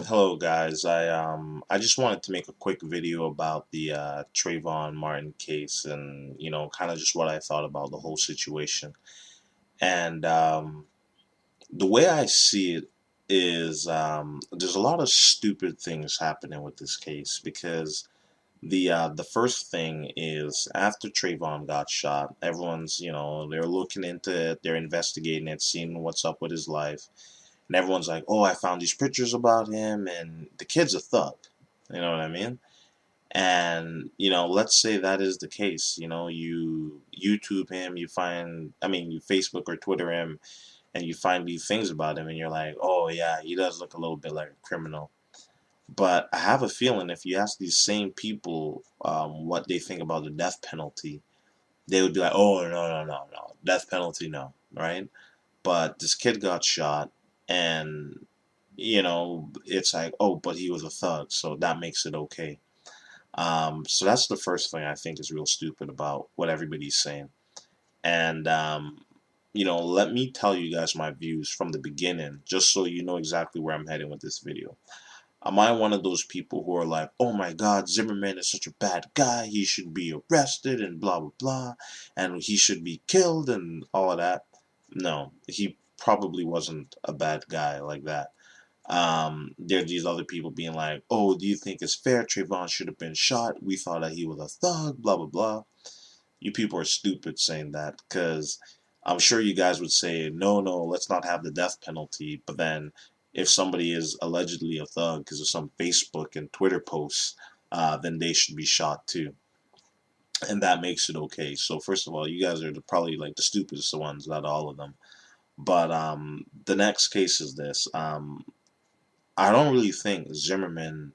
Hello guys. I just wanted to make a quick video about the Trayvon Martin case and kind of just what I thought about the whole situation. And the way I see it is there's a lot of stupid things happening with this case because the first thing is after Trayvon got shot, everyone's they're looking into it, they're investigating it, seeing what's up with his life. And everyone's like, "Oh, I found these pictures about him," and the kid's a thug. You know what I mean? And let's say that is the case. You YouTube him, you Facebook or Twitter him, and you find these things about him, and you're like, "Oh yeah, he does look a little bit like a criminal." But I have a feeling if you ask these same people what they think about the death penalty, they would be like, "Oh no, no, no, no, death penalty, no," right? But this kid got shot, and it's like, oh, but he was a thug, so that makes it okay. So that's the first thing I think is real stupid about what everybody's saying. And let me tell you guys my views from the beginning, just so you know exactly where I'm heading with this video. Am I one of those people who are like, oh my God, Zimmerman is such a bad guy, he should be arrested and blah blah blah, and he should be killed and all of that? No, he probably wasn't a bad guy like that. There are these other people being like, oh, do you think it's fair? Trayvon should have been shot. We thought that he was a thug, blah, blah, blah. You people are stupid saying that because I'm sure you guys would say, no, no, let's not have the death penalty. But then if somebody is allegedly a thug because of some Facebook and Twitter posts, then they should be shot too. And that makes it okay. So first of all, you guys are probably like the stupidest ones out of all of them. But the next case is this. I don't really think Zimmerman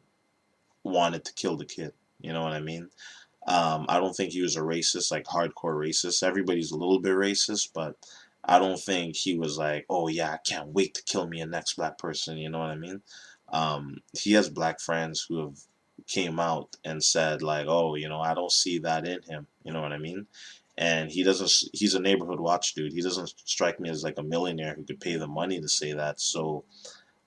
wanted to kill the kid. You know what I mean? I don't think he was a racist, like hardcore racist. Everybody's a little bit racist, but I don't think he was like, oh yeah, I can't wait to kill me a next black person. You know what I mean? He has black friends who have came out and said like, oh, I don't see that in him. You know what I mean? And he doesn't. He's a neighborhood watch dude. He doesn't strike me as like a millionaire who could pay the money to say that. So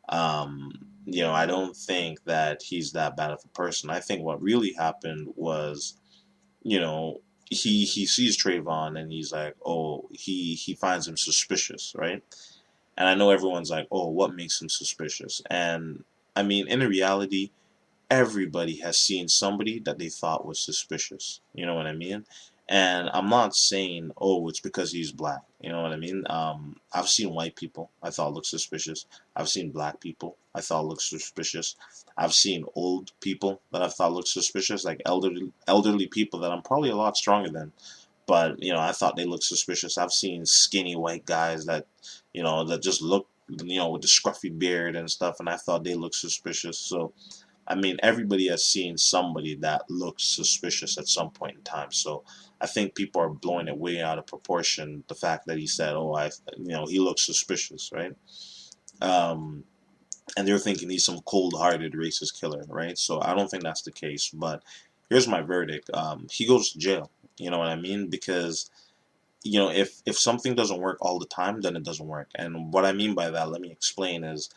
um, I don't think that he's that bad of a person. I think what really happened was, you know, he sees Trayvon and he's like, oh, he finds him suspicious, right? And I know everyone's like, oh, what makes him suspicious? And I mean, in reality, everybody has seen somebody that they thought was suspicious. You know what I mean? And I'm not saying, oh, it's because he's black. You know what I mean? I've seen white people I thought looked suspicious. I've seen black people I thought looked suspicious. I've seen old people that I thought looked suspicious, like elderly people that I'm probably a lot stronger than. But I thought they looked suspicious. I've seen skinny white guys that just look, with the scruffy beard and stuff, and I thought they looked suspicious. So I mean, everybody has seen somebody that looks suspicious at some point in time. So I think people are blowing it way out of proportion. The fact that he said, "Oh, he looks suspicious," right? Um, and they're thinking he's some cold-hearted racist killer, right? So I don't think that's the case. But here's my verdict: he goes to jail. You know what I mean? Because if something doesn't work all the time, then it doesn't work. And what I mean by that, let me explain, is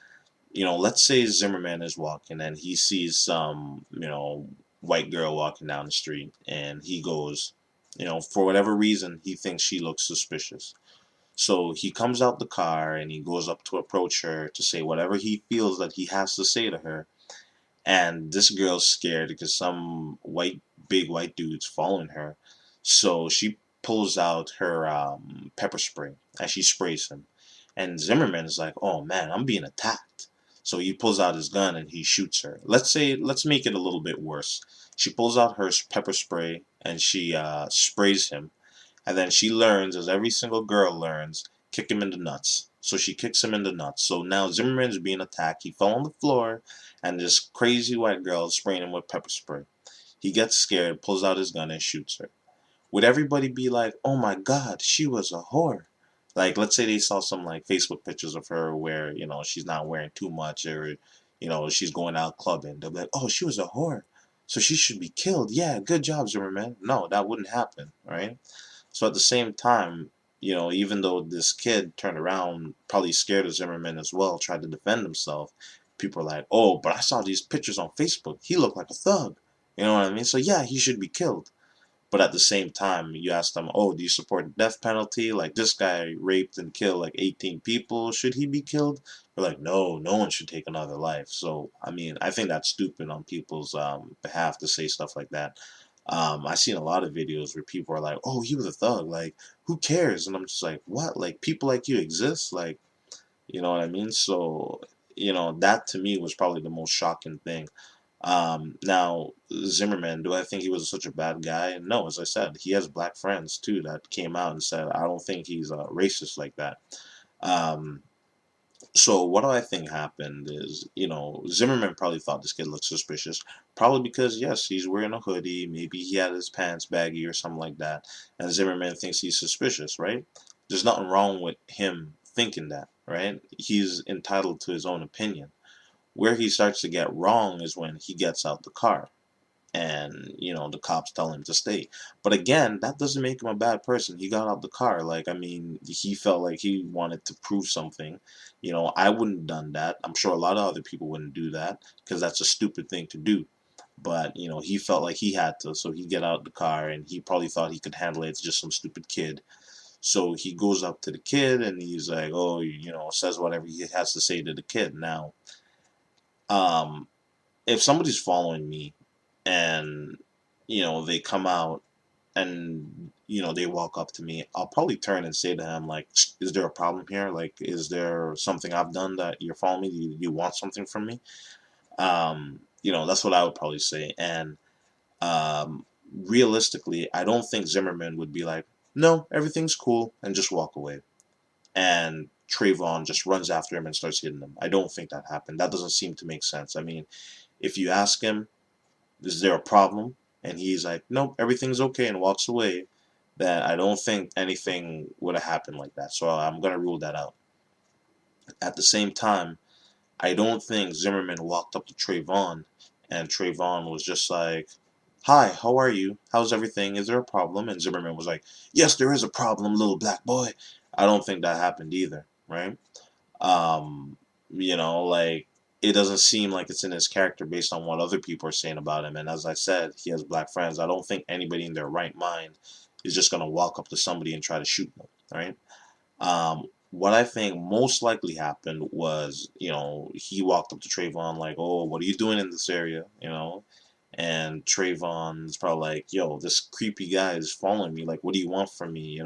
let's say Zimmerman is walking and he sees some, white girl walking down the street and he goes, for whatever reason, he thinks she looks suspicious. So he comes out the car and he goes up to approach her to say whatever he feels that he has to say to her. And this girl's scared because some big white dude's following her. So she pulls out her pepper spray and she sprays him. And Zimmerman's like, oh man, I'm being attacked. So he pulls out his gun and he shoots her. Let's make it a little bit worse. She pulls out her pepper spray and she sprays him. And then she learns, as every single girl learns, kick him in the nuts. So she kicks him in the nuts. So now Zimmerman's being attacked. He fell on the floor, and this crazy white girl is spraying him with pepper spray. He gets scared, pulls out his gun, and shoots her. Would everybody be like, oh my God, she was a whore? Like, let's say they saw some like Facebook pictures of her where, she's not wearing too much, or, she's going out clubbing. They'll be like, oh, she was a whore. So she should be killed. Yeah, good job, Zimmerman. No, that wouldn't happen, right? So at the same time, even though this kid turned around, probably scared of Zimmerman as well, tried to defend himself, people are like, oh, but I saw these pictures on Facebook. He looked like a thug. You know what I mean? So yeah, he should be killed. But at the same time, you ask them, oh, do you support the death penalty? Like, this guy raped and killed like 18 people. Should he be killed? They're like, no, no one should take another life. So, I mean, I think that's stupid on people's behalf to say stuff like that. I've seen a lot of videos where people are like, oh, he was a thug. Like, who cares? And I'm just like, what? Like, people like you exist? Like, you know what I mean? So, that to me was probably the most shocking thing. Now, Zimmerman, do I think he was such a bad guy? No, as I said, he has black friends too that came out and said, I don't think he's a racist like that. Um, so what do I think happened is, Zimmerman probably thought this kid looked suspicious, probably because, yes, he's wearing a hoodie, maybe he had his pants baggy or something like that, and Zimmerman thinks he's suspicious, right? There's nothing wrong with him thinking that, right? He's entitled to his own opinion. Where he starts to get wrong is when he gets out the car and, the cops tell him to stay. But again, that doesn't make him a bad person. He got out the car. Like, I mean, he felt like he wanted to prove something. I wouldn't have done that. I'm sure a lot of other people wouldn't do that because that's a stupid thing to do. But, he felt like he had to, so he get out the car and he probably thought he could handle it. It's just some stupid kid. So he goes up to the kid and he's like, oh, says whatever he has to say to the kid. Now, um, if somebody's following me and they come out and they walk up to me, I'll probably turn and say to him like, is there a problem here? Like, is there something I've done that you're following me? Do you want something from me? That's what I would probably say. And realistically, I don't think Zimmerman would be like, no, everything's cool, and just walk away, and Trayvon just runs after him and starts hitting him. I don't think that happened. That doesn't seem to make sense. I mean, if you ask him, is there a problem? And he's like, nope, everything's okay, and walks away, then I don't think anything would have happened like that. So I'm going to rule that out. At the same time, I don't think Zimmerman walked up to Trayvon and Trayvon was just like, hi, how are you? How's everything? Is there a problem? And Zimmerman was like, yes, there is a problem, little black boy. I don't think that happened either, right? Um, like, it doesn't seem like it's in his character based on what other people are saying about him. And as I said, he has black friends. I don't think anybody in their right mind is just gonna walk up to somebody and try to shoot them, right? What I think most likely happened was, he walked up to Trayvon like, oh, what are you doing in this area? And Trayvon's probably like, yo, this creepy guy is following me. Like, what do you want from me?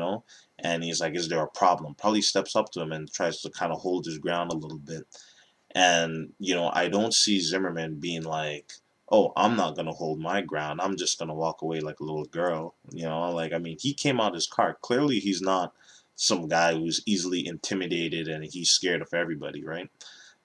And he's like, is there a problem? Probably steps up to him and tries to kind of hold his ground a little bit. And, I don't see Zimmerman being like, oh, I'm not going to hold my ground. I'm just going to walk away like a little girl. Like, I mean, he came out his car. Clearly, he's not some guy who's easily intimidated and he's scared of everybody, right?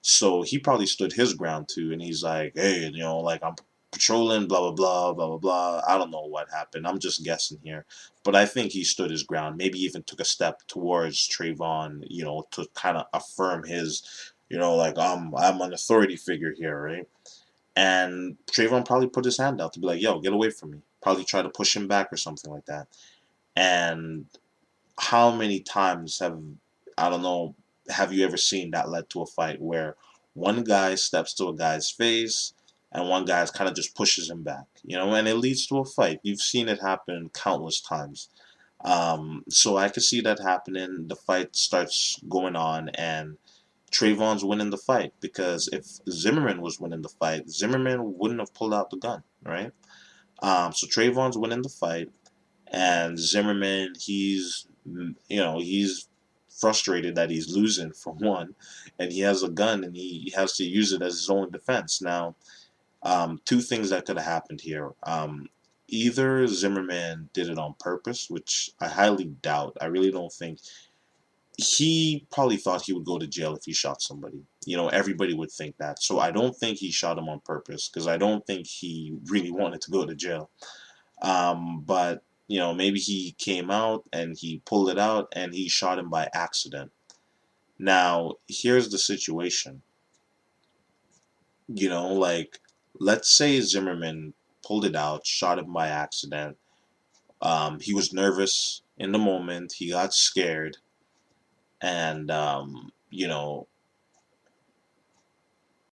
So he probably stood his ground too. And he's like, hey, like, I'm patrolling, blah, blah, blah, blah, blah, blah. I don't know what happened. I'm just guessing here. But I think he stood his ground, maybe even took a step towards Trayvon, to kind of affirm his, like, I'm an authority figure here, right? And Trayvon probably put his hand out to be like, yo, get away from me. Probably try to push him back or something like that. And how many times I don't know, have you ever seen that led to a fight where one guy steps to a guy's face and one guy's kind of just pushes him back, and it leads to a fight. You've seen it happen countless times. So I could see that happening. The fight starts going on and Trayvon's winning the fight because if Zimmerman was winning the fight, Zimmerman wouldn't have pulled out the gun, right? So Trayvon's winning the fight, and Zimmerman, he's frustrated that he's losing for one, and he has a gun and he has to use it as his own defense. Now, two things that could have happened here. Either Zimmerman did it on purpose, which I highly doubt. I really don't think. He probably thought he would go to jail if he shot somebody. Everybody would think that. So I don't think he shot him on purpose because I don't think he really wanted to go to jail. But maybe he came out and he pulled it out and he shot him by accident. Now, here's the situation. Like, let's say Zimmerman pulled it out, shot him by accident. He was nervous in the moment. He got scared. And,